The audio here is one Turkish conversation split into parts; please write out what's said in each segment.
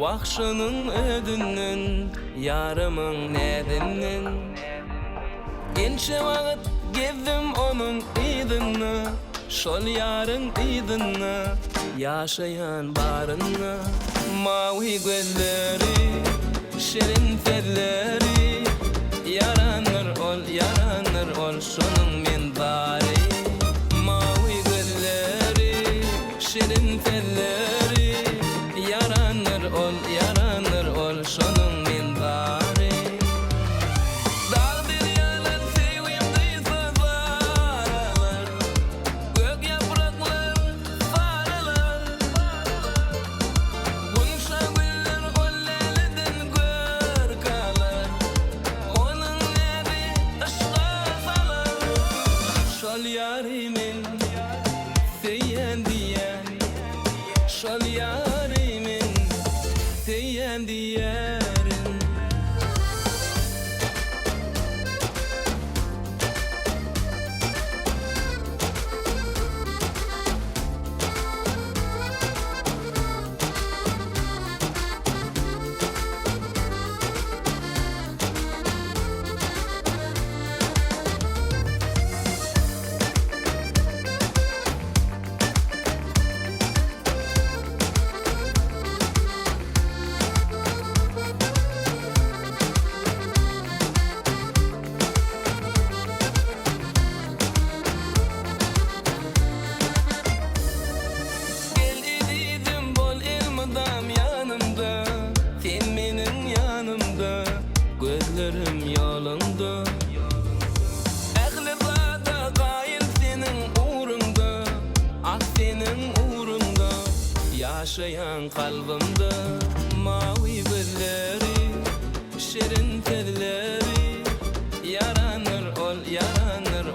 Wagşynyň ödünden, yarymyň nädinden. Ençe wagt gezdim onuň ýzyny, şol ýaryň ýzyny, ýaşaýan baryny. Mawy gözleri, şerin telleri, yaranır ol şonuň men bary. Mawy gözleri, şerin telleri, yaranır ol şonuň men bary. Dağ derýalar sevgimdi sızlar, gök ýapraklar faralar. Gunşa güller golleliden gör kalar, onuň näbi ışga salar. Şol ýarymen seýen diýen, şol ýarymen seýen diýerin. Gözlerim yolunda, ähli zada gaýil seniň uğrunda, ah seniň uğrunda, ýaşaýan kalbymda. Mawy gözleri, şerin telleri, yaranır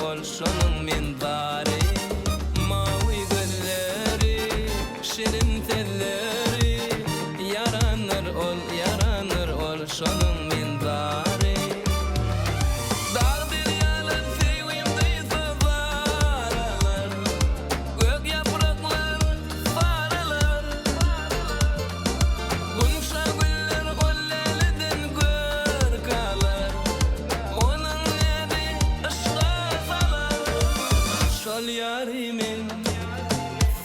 ol şonuň men bary. Mawy gözleri, şerin telleri, yaranır ol şonuň men bary. Dağ derýalar sevgimdi sızlar, gök ýapraklar faralar. Gunşa güller golleliden gör kalar, onuň näbi ışga salar. Şol ýarymen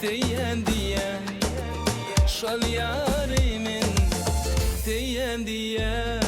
seýen diýen, şol ýarymen seýen diýen.